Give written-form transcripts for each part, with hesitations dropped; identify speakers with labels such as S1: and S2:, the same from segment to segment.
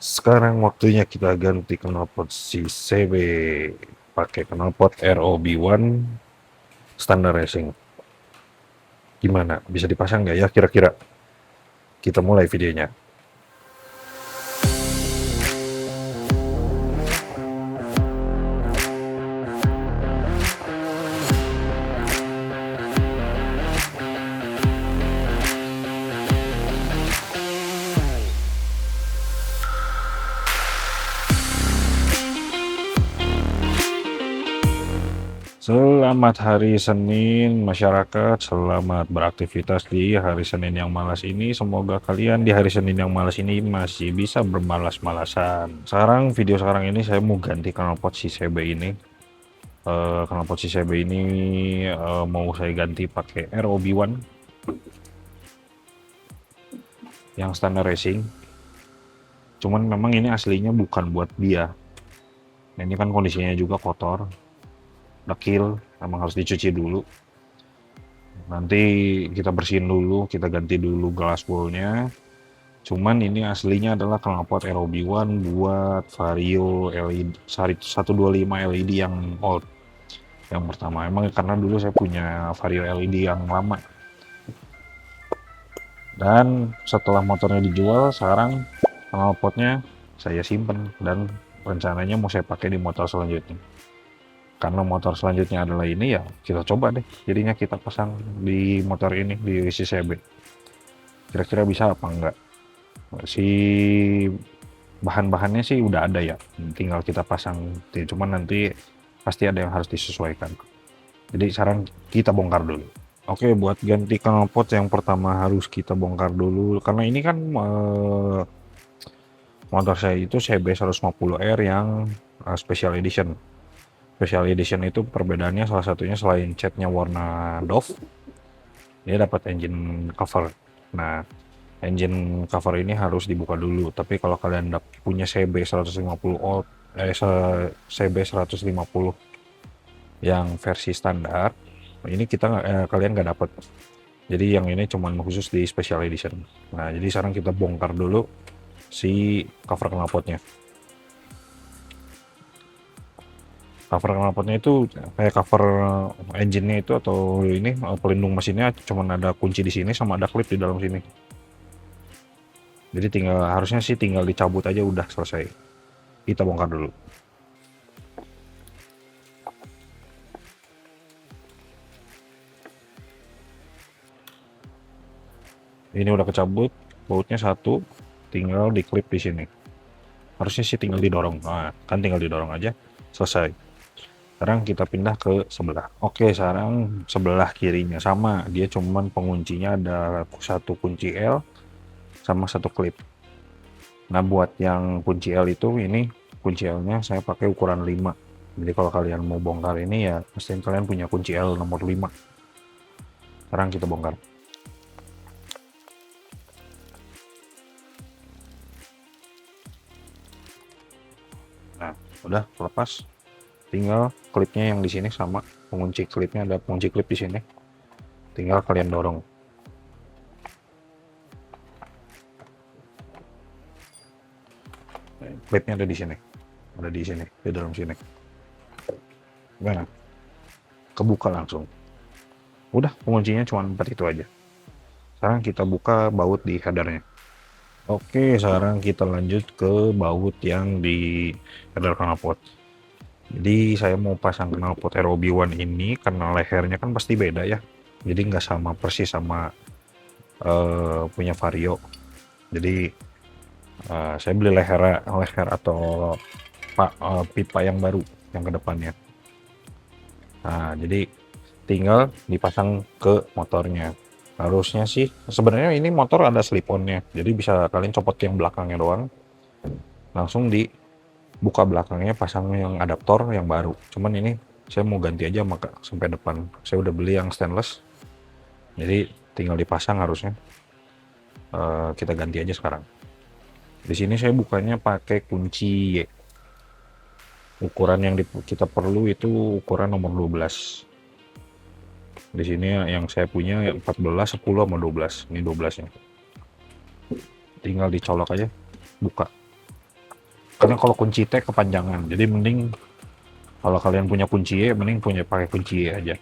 S1: Sekarang waktunya kita ganti knalpot si CB pakai knalpot ROB1 standar racing. Gimana? Bisa dipasang nggak ya kira-kira? Kita mulai videonya. Selamat hari Senin masyarakat, selamat beraktivitas di hari Senin yang malas ini. Semoga kalian di hari Senin yang malas ini masih bisa bermalas-malasan. Video sekarang ini saya mau ganti knalpot si CB ini. Knalpot si CB ini mau saya ganti pakai ROB1 yang standar racing. Cuman memang ini aslinya bukan buat dia. Nah, ini kan kondisinya juga kotor, dekil, memang harus dicuci dulu. Nanti kita bersihin dulu, kita ganti dulu gelas boolnya. Cuman ini aslinya adalah knalpot ROB1 buat Vario LED 125 LED yang old. Yang pertama, emang karena dulu saya punya Vario LED yang lama. Dan setelah motornya dijual, sekarang knalpotnya saya simpen dan rencananya mau saya pakai di motor selanjutnya. Karena motor selanjutnya adalah ini, ya kita coba deh. Jadinya kita pasang di motor ini, di CB. Kira-kira bisa apa enggak? Si bahan-bahannya sih udah ada ya, tinggal kita pasang. Cuman nanti pasti ada yang harus disesuaikan. Jadi sekarang kita bongkar dulu. Oke, buat ganti knalpot yang pertama harus kita bongkar dulu. Karena ini kan motor saya itu CB 150R yang special edition. Special edition itu perbedaannya salah satunya selain catnya warna doff, dia dapat engine cover. Nah, engine cover ini harus dibuka dulu. Tapi kalau kalian punya CB 150 old, CB 150 yang versi standar, ini kalian nggak dapat. Jadi yang ini cuman khusus di special edition. Nah, jadi sekarang kita bongkar dulu si cover knalpotnya. Cover knalpotnya itu kayak cover engine-nya itu atau ini pelindung mesinnya cuman ada kunci di sini sama ada klip di dalam sini. Jadi harusnya sih tinggal dicabut aja udah selesai. Kita bongkar dulu. Ini udah kecabut, bautnya satu, tinggal diklip di sini. Harusnya sih tinggal didorong. Nah, kan tinggal didorong aja, selesai. Sekarang kita pindah ke sebelah. Oke, sekarang sebelah kirinya sama. Dia cuman penguncinya ada satu kunci L sama satu klip. Nah, buat yang kunci L itu, ini kunci L-nya saya pakai ukuran 5. Jadi kalau kalian mau bongkar ini ya, pasti kalian punya kunci L nomor 5. Sekarang kita bongkar. Nah, udah lepas. Tinggal klipnya yang di sini sama pengunci klipnya, ada pengunci klip di sini. Tinggal kalian dorong. Klipnya ada di sini. Ada di sini, di dalam sini. Gimana? Kebuka langsung. Udah, penguncinya cuma 4 itu aja. Sekarang kita buka baut di headernya. Oke, sekarang kita lanjut ke baut yang di header knalpot. Jadi saya mau pasang knalpot ROB1 ini karena lehernya kan pasti beda ya. Jadi nggak sama persis sama punya Vario. Jadi saya beli leher atau pipa yang baru yang ke depannya. Nah, jadi tinggal dipasang ke motornya. Harusnya sih sebenarnya ini motor ada slip-onnya. Jadi bisa kalian copot yang belakangnya doang. Langsung dibuka belakangnya, pasang yang adaptor yang baru. Cuman ini saya mau ganti aja maka sampai depan. Saya udah beli yang stainless. Jadi tinggal dipasang harusnya. Kita ganti aja sekarang. Di sini saya bukanya pakai kunci Y. Ukuran yang kita perlu itu ukuran nomor 12. Di sini yang saya punya 14, 10 sama 12. Ini 12-nya. Tinggal dicolok aja, buka. Karena kalau kunci T kepanjangan, jadi mending kalau kalian punya kunci E, mending punya pakai kunci E aja.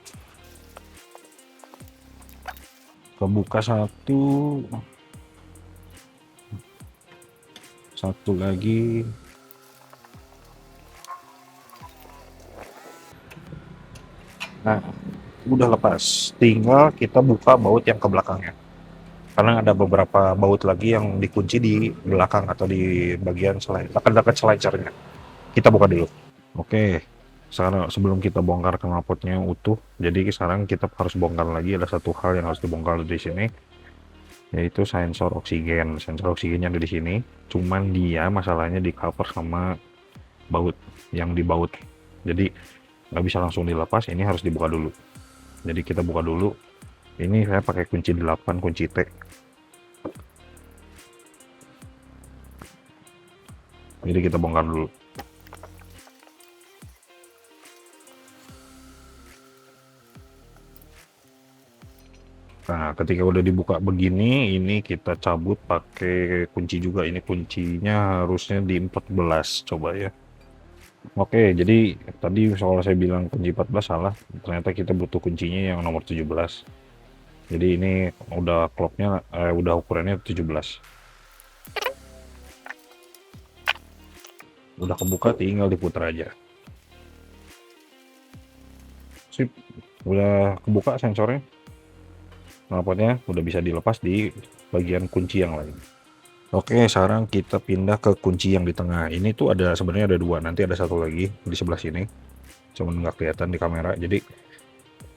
S1: Kebuka satu lagi. Nah, udah lepas. Tinggal kita buka baut yang ke belakangnya. Karena ada beberapa baut lagi yang dikunci di belakang atau di bagian selain dekat-dekat selancarnya. Kita buka dulu. Oke. Sekarang sebelum kita bongkar knalpotnya utuh, jadi sekarang kita harus bongkar lagi. Ada satu hal yang harus dibongkar di sini, yaitu sensor oksigen. Sensor oksigennya ada di sini. Cuman dia masalahnya di cover sama baut yang di baut. Jadi nggak bisa langsung dilepas. Ini harus dibuka dulu. Jadi kita buka dulu. Ini saya pakai kunci 8, kunci T. Jadi kita bongkar dulu. Nah, ketika udah dibuka begini, ini kita cabut pakai kunci juga. Ini kuncinya harusnya di 14, coba ya. Oke, jadi tadi soal saya bilang kunci 14 salah. Ternyata kita butuh kuncinya yang nomor 17. Jadi ini udah clocknya, udah ukurannya 17. Udah kebuka, tinggal diputar aja. Sip, udah kebuka sensornya. Knalpotnya udah bisa dilepas di bagian kunci yang lain. Oke, sekarang kita pindah ke kunci yang di tengah. Ini tuh ada sebenarnya ada dua. Nanti ada satu lagi di sebelah sini. Cuman nggak kelihatan di kamera. Jadi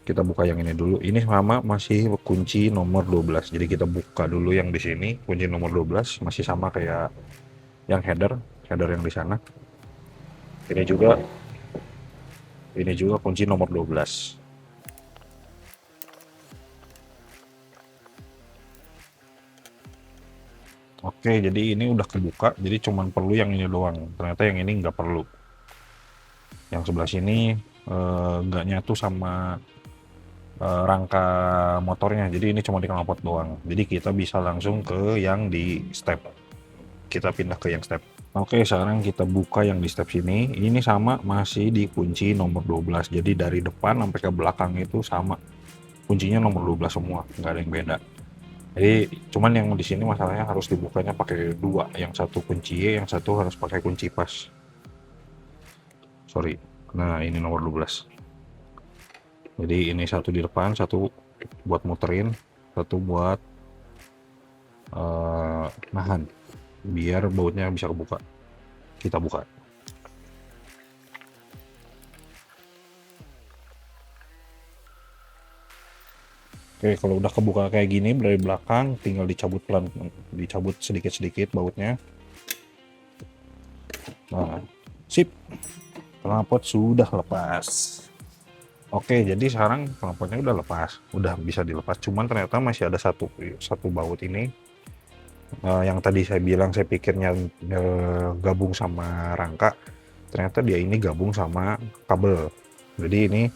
S1: kita buka yang ini dulu. Ini sama masih kunci nomor 12. Jadi kita buka dulu yang di sini. Kunci nomor 12 masih sama kayak yang header yang di sana. Ini juga kunci nomor 12. Oke, jadi ini udah kebuka. Jadi cuman perlu yang ini doang. Ternyata yang ini nggak perlu. Yang sebelah sini nggak nyatu sama rangka motornya, jadi ini cuma di knalpot doang. Jadi kita bisa langsung ke yang di step. Kita pindah ke yang step. Oke, sekarang kita buka yang di step sini. Ini sama masih di kunci nomor 12. Jadi dari depan sampai ke belakang itu sama. Kuncinya nomor 12 semua, nggak ada yang beda. Jadi cuman yang di sini masalahnya harus dibukanya pakai dua. Yang satu kunci Y, yang satu harus pakai kunci pas. Sorry. Nah, ini nomor 12. Jadi ini satu di depan, satu buat muterin, satu buat nahan biar bautnya bisa kebuka. Kita buka. Oke, kalau udah kebuka kayak gini dari belakang, tinggal dicabut pelan, dicabut sedikit-sedikit bautnya. Nah, sip, knalpot sudah lepas. Oke, jadi sekarang knalpotnya udah lepas, udah bisa dilepas. Cuman ternyata masih ada satu baut ini yang tadi saya bilang saya pikirnya gabung sama rangka, ternyata dia ini gabung sama kabel. Jadi ini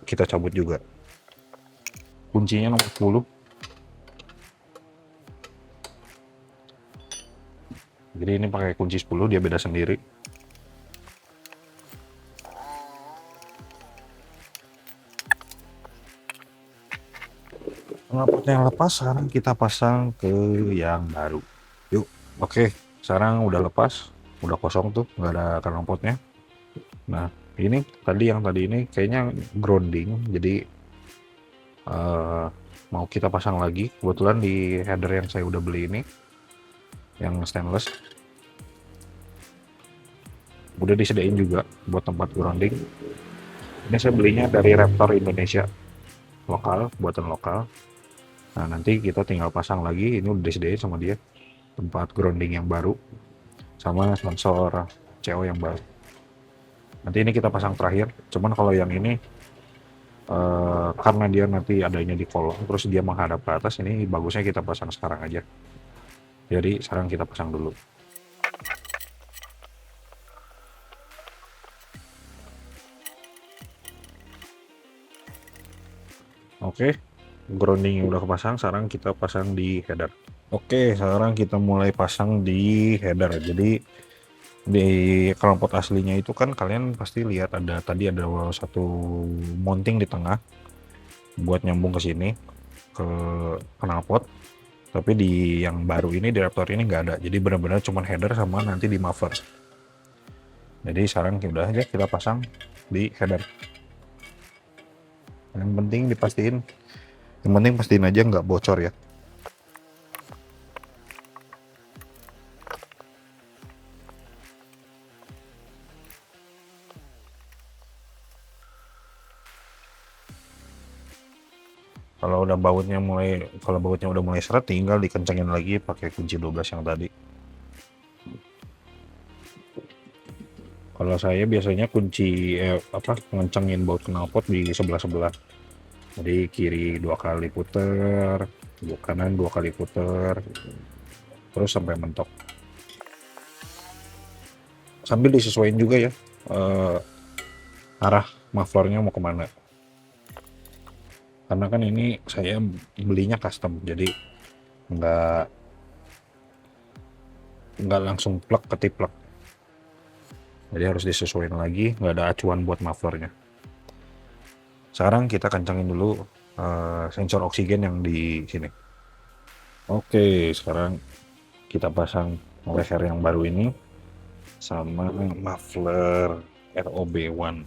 S1: kita cabut juga. Kuncinya nomor 10. Jadi ini pakai kunci 10, dia beda sendiri. Knalpotnya yang lepas, sekarang kita pasang ke yang baru. Yuk, oke, sekarang udah lepas, udah kosong tuh, nggak ada knalpotnya. Nah, ini yang tadi ini kayaknya grounding, jadi mau kita pasang lagi. Kebetulan di header yang saya udah beli ini, yang stainless, udah disediain juga buat tempat grounding. Ini saya belinya dari Raptor Indonesia, lokal, buatan lokal. Nah, nanti kita tinggal pasang lagi. Ini udah disediain sama dia tempat grounding yang baru sama sensor CO yang baru. Nanti ini kita pasang terakhir. Cuman kalau yang ini karena dia nanti adanya di kolong terus dia menghadap ke atas, ini bagusnya kita pasang sekarang aja. Jadi sekarang kita pasang dulu. Oke, grounding udah kepasang, sekarang kita pasang di header. Oke, sekarang kita mulai pasang di header. Jadi Di knalpot aslinya itu kan kalian pasti lihat tadi ada satu mounting di tengah buat nyambung ke sini ke knalpot. Tapi di yang baru ini di Raptor ini nggak ada. Jadi benar-benar cuma header sama nanti di muffler. Jadi sekarang udah aja kita pasang di header. Yang penting pastiin aja nggak bocor ya. Kalau bautnya udah mulai seret, tinggal dikencengin lagi pakai kunci 12 yang tadi. Kalau saya biasanya ngencengin baut knalpot di sebelah-sebelah. Jadi kiri 2 kali puter, kanan 2 kali puter, terus sampai mentok. Sambil disesuaikan juga ya arah mufflernya mau kemana. Karena kan ini saya belinya custom, jadi nggak langsung plek ketiplek. Jadi harus disesuaikan lagi, nggak ada acuan buat mufflernya. Sekarang kita kencangin dulu sensor oksigen yang di sini. Oke, sekarang kita pasang leher yang baru ini sama muffler ROB1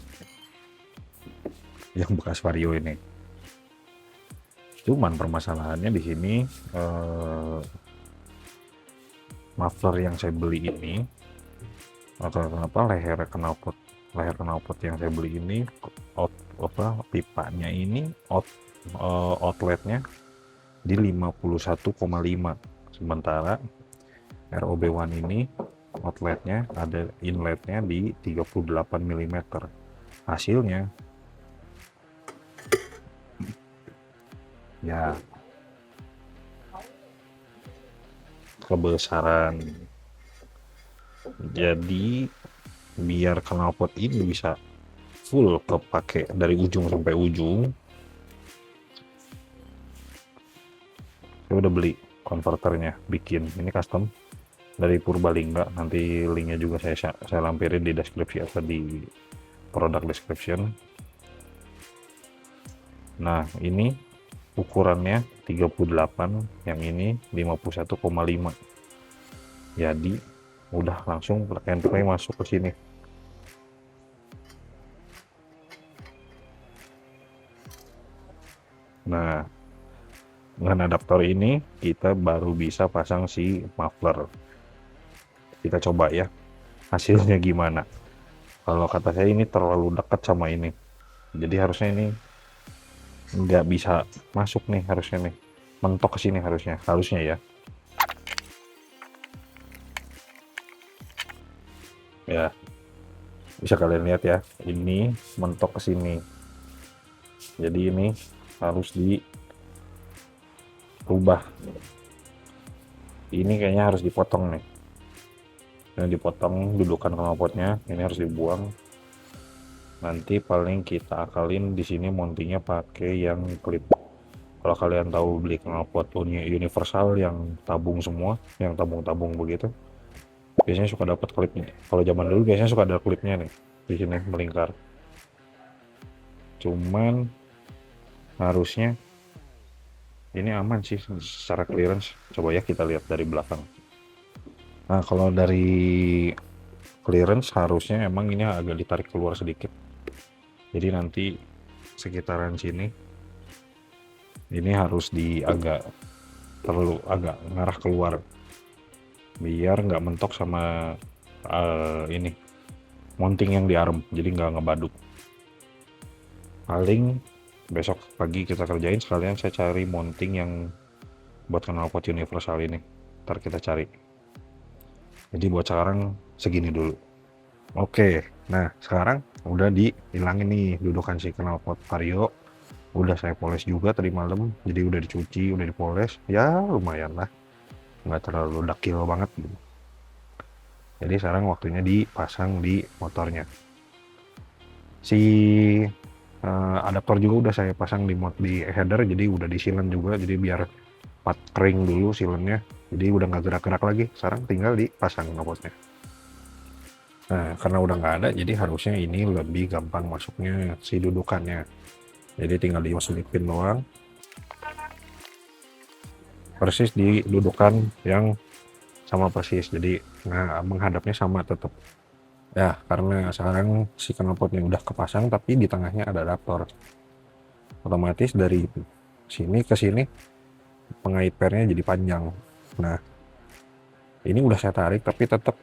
S1: yang bekas Vario ini. Cuman permasalahannya di sini muffler yang saya beli ini atau kenapa leher knalpot yang saya beli ini pipanya ini outletnya di 51,5, sementara ROB1 ini outletnya ada inletnya di 38 mm. Hasilnya ya kebesaran. Jadi biar knalpot ini bisa full kepake dari ujung sampai ujung, saya udah beli konverternya, bikin ini custom dari Purbalingga. Nanti linknya juga saya lampirin di deskripsi atau di product description. Nah, ini ukurannya 38, yang ini 51,5. Jadi udah langsung plug and play masuk ke sini. Nah, dengan adaptor ini kita baru bisa pasang si muffler. Kita coba ya hasilnya gimana. Kalau kata saya ini terlalu dekat sama ini, jadi harusnya ini nggak bisa masuk nih, harusnya nih mentok ke sini, harusnya ya. Ya, bisa kalian lihat ya, ini mentok ke sini. Jadi ini harus dirubah. Ini kayaknya harus dipotong nih. Ini dipotong dudukan knalpotnya, ini harus dibuang. Nanti paling kita akalin di sini mountingnya pakai yang klip. Kalau kalian tahu beli knalpot universal yang tabung semua, yang tabung-tabung begitu, biasanya suka dapat klipnya. Kalau zaman dulu biasanya suka ada klipnya nih di sini melingkar. Cuman harusnya ini aman sih secara clearance. Coba ya kita lihat dari belakang. Nah, kalau dari clearance harusnya emang ini agak ditarik keluar sedikit. Jadi nanti sekitaran sini ini harus agak ngarah keluar biar nggak mentok sama ini mounting yang di arm, jadi nggak ngebaduk. Paling besok pagi kita kerjain, sekalian saya cari mounting yang buat knalpot universal ini, ntar kita cari. Jadi buat sekarang segini dulu. Oke, nah sekarang udah dihilangin nih dudukan si knalpot Vario. Udah saya poles juga tadi malam, jadi udah dicuci, udah dipoles, ya lumayan lah, nggak terlalu dakil banget gitu. Jadi sekarang waktunya dipasang di motornya. Si adaptor juga udah saya pasang di header, jadi udah disilen juga, jadi biar kering dulu silennya, jadi udah nggak gerak-gerak lagi. Sekarang tinggal dipasang knalpotnya. Nah, karena udah nggak ada, jadi harusnya ini lebih gampang masuknya si dudukannya. Jadi tinggal diselipin doang, persis di dudukan yang sama persis. Jadi nah, menghadapnya sama tetap. Ya, karena sekarang si knalpotnya udah kepasang, tapi di tengahnya ada adaptor. Otomatis dari sini ke sini pengait pernya jadi panjang. Nah, ini udah saya tarik, tapi tetap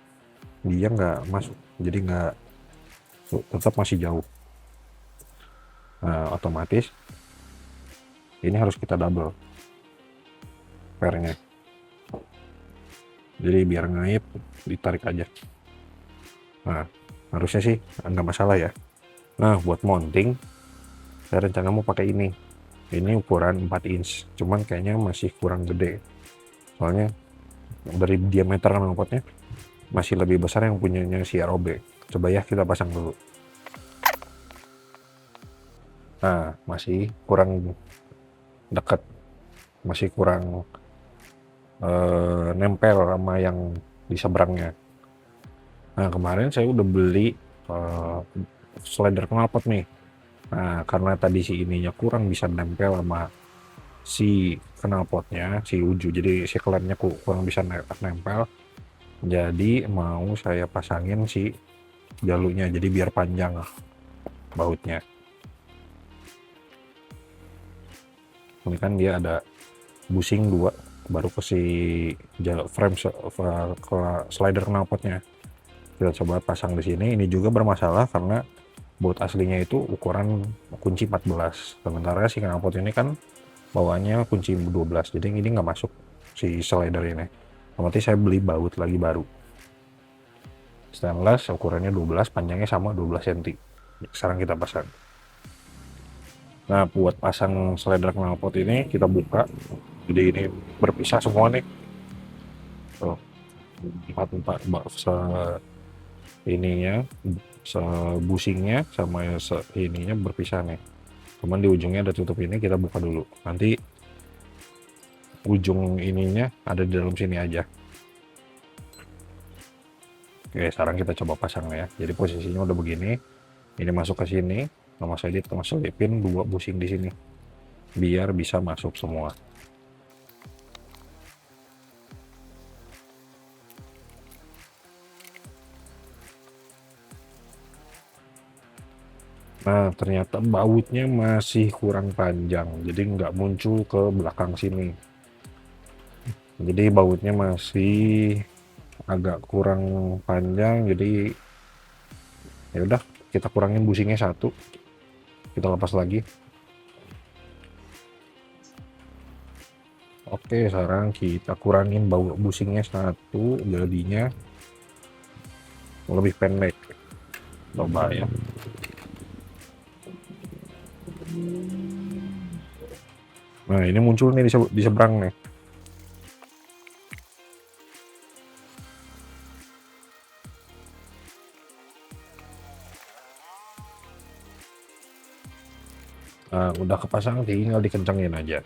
S1: dia nggak masuk. Jadi nggak, tetap masih jauh. Nah, otomatis ini harus kita double pernya. Jadi biar ngait, ditarik aja. Nah, harusnya sih nggak masalah ya. Nah, buat mounting, saya rencana mau pakai ini. Ini ukuran 4 inch, cuman kayaknya masih kurang gede. Soalnya dari diameter knalpotnya masih lebih besar yang punyanya si ROB. Coba ya kita pasang dulu. Nah, masih kurang dekat, masih kurang nempel sama yang di seberangnya. Nah, kemarin saya udah beli slider knalpot nih. Nah, karena tadi si ininya kurang bisa nempel sama si knalpotnya, si uju, jadi si klemnya kurang bisa nempel. Jadi mau saya pasangin si jalurnya, jadi biar panjang bautnya. Ini kan dia ada bushing 2, baru ke si frame ke slider knalpotnya. Kita coba pasang di sini. Ini juga bermasalah karena baut aslinya itu ukuran kunci 14, sementara si knalpot ini kan bawaannya kunci 12, jadi ini nggak masuk si slider ini. Otomatis saya beli baut lagi baru, stainless, ukurannya 12, panjangnya sama 12 cm. Sekarang kita pasang. Nah, buat pasang slider knalpot ini kita buka, jadi ini berpisah semua nih. Tuh, empat ininya, bushingnya sama ininya berpisah nih. Cuman di ujungnya ada tutup ini, kita buka dulu. Nanti ujung ininya ada di dalam sini aja. Oke, sekarang kita coba pasang ya. Jadi posisinya udah begini. Ini masuk ke sini, sama saya selipin 2 bushing di sini, biar bisa masuk semua. Nah, ternyata bautnya masih kurang panjang, jadi nggak muncul ke belakang sini. Jadi bautnya masih agak kurang panjang, jadi ya udah kita kurangin bushingnya 1, kita lepas lagi. Oke, sekarang kita kurangin bushingnya 1, jadinya lebih pendek. Coba ya. Nah, ini muncul nih di seberang nih. Nah, udah kepasang, tinggal dikencengin aja.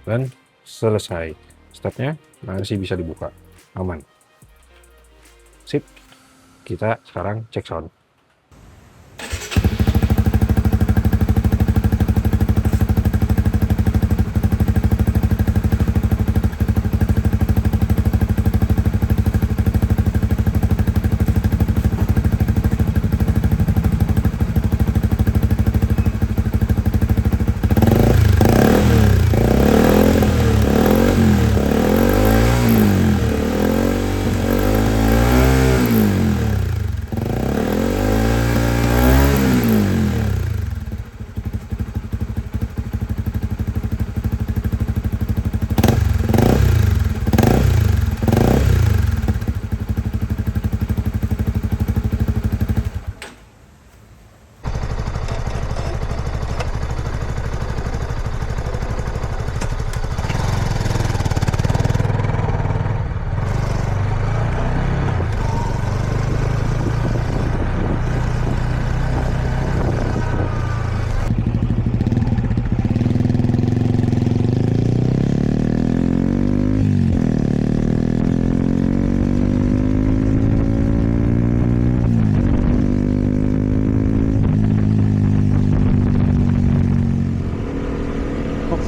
S1: Dan selesai. Stepnya masih bisa dibuka. Aman. Sip. Kita sekarang cek sound.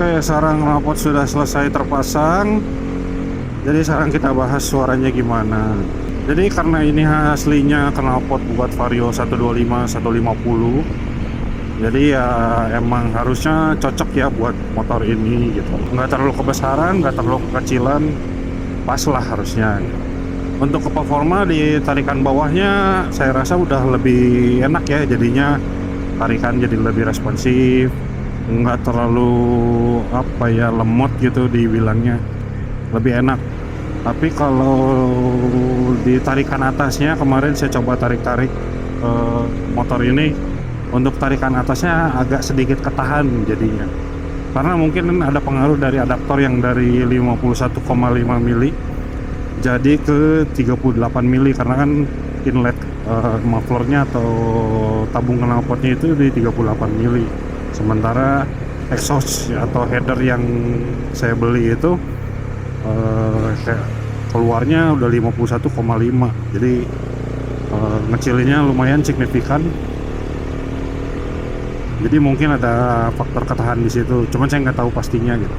S1: Oke, sekarang knalpot sudah selesai terpasang. Jadi sekarang kita bahas suaranya gimana. Jadi karena ini aslinya knalpot buat Vario 125, 150. Jadi ya emang harusnya cocok ya buat motor ini gitu. Nggak terlalu kebesaran, nggak terlalu kekecilan, pas lah harusnya. Untuk ke performa di tarikan bawahnya saya rasa udah lebih enak ya, jadinya tarikan jadi lebih responsif, nggak terlalu apa ya lemot gitu dibilangnya, lebih enak. Tapi kalau di tarikan atasnya kemarin saya coba tarik-tarik motor ini, untuk tarikan atasnya agak sedikit ketahan jadinya, karena mungkin ada pengaruh dari adaptor yang dari 51,5 mili jadi ke 38 mili, karena kan inlet mufflernya atau tabung knalpotnya itu di 38 mili, sementara exhaust atau header yang saya beli itu keluarnya udah 51,5, jadi ngecilinnya lumayan signifikan. Jadi mungkin ada faktor ketahan di situ, cuman saya nggak tahu pastinya gitu.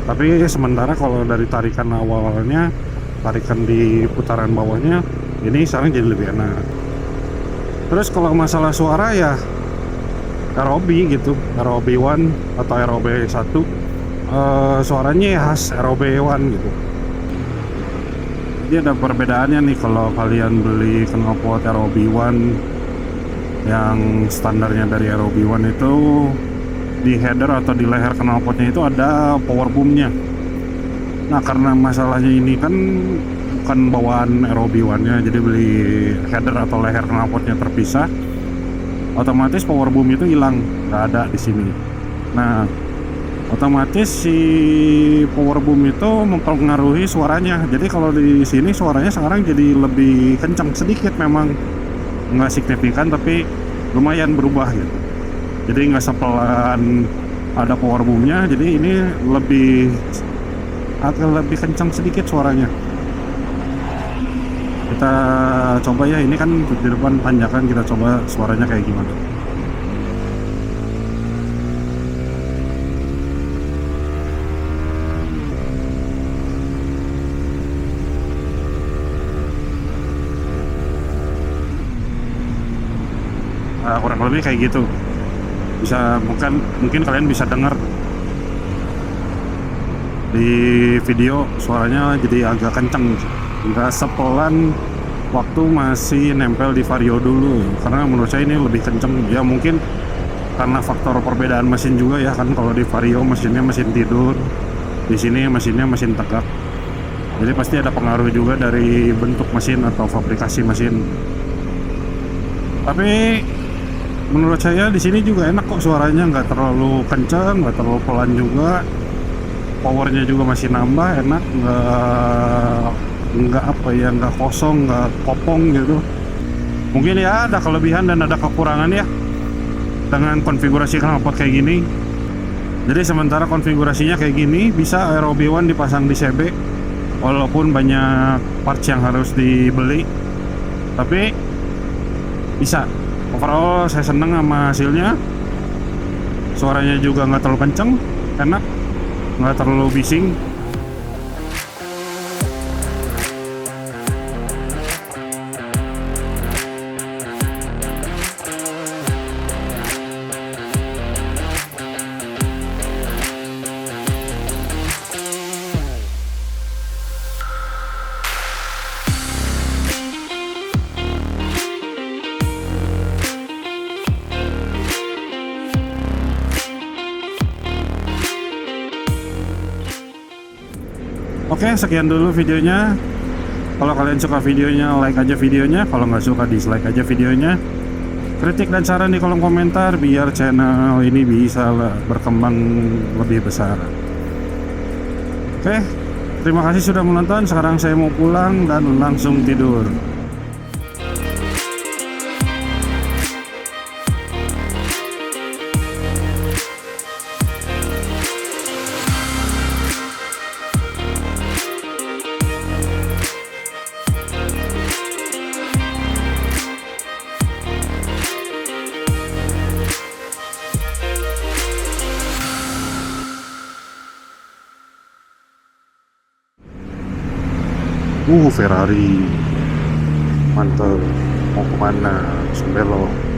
S1: Tapi sementara kalau dari tarikan awalnya, tarikan di putaran bawahnya, ini sekarang jadi lebih enak. Terus kalau masalah suara ya ROB gitu, ROB 1 atau ROB 1, suaranya ya khas ROB 1 gitu. Jadi ada perbedaannya nih kalau kalian beli knalpot ROB 1 yang standarnya dari ROB 1 itu, di header atau di leher knalpotnya itu ada power boomnya. Nah karena masalahnya ini kan bukan bawaan ROB 1-nya, jadi beli header atau leher knalpotnya terpisah, otomatis power boom itu hilang, nggak ada di sini. Nah otomatis si power boom itu mempengaruhi suaranya. Jadi kalau di sini suaranya sekarang jadi lebih kencang sedikit, memang nggak signifikan tapi lumayan berubah gitu. Jadi nggak sepelan ada power boomnya, jadi ini agak lebih kencang sedikit suaranya. Kita coba ya, ini kan di depan tanjakan, kita coba suaranya kayak gimana. Kurang lebih kayak gitu. Bisa mungkin kalian bisa dengar di video suaranya jadi agak kenceng, nggak sepelan waktu masih nempel di Vario dulu. Karena menurut saya ini lebih kenceng ya, mungkin karena faktor perbedaan mesin juga ya kan. Kalau di Vario mesinnya mesin tidur, di sini mesinnya mesin tegak, jadi pasti ada pengaruh juga dari bentuk mesin atau fabrikasi mesin. Tapi menurut saya di sini juga enak kok suaranya, nggak terlalu kencang, nggak terlalu pelan juga. Powernya juga masih nambah, enak, nggak apa ya, nggak kosong, nggak kopong gitu. Mungkin ya ada kelebihan dan ada kekurangan ya dengan konfigurasi knalpot kayak gini. Jadi sementara konfigurasinya kayak gini, bisa ROB 1 dipasang di CB walaupun banyak parts yang harus dibeli, tapi bisa. Overall saya seneng sama hasilnya. Suaranya juga nggak terlalu kenceng, enak, nggak terlalu bising. Oke, sekian dulu videonya. Kalau kalian suka videonya, like aja videonya. Kalau nggak suka, dislike aja videonya. Kritik dan saran di kolom komentar biar channel ini bisa berkembang lebih besar. Oke, terima kasih sudah menonton. Sekarang saya mau pulang dan langsung tidur. Ferrari. Mantap. Mau kemana? Langsung belok.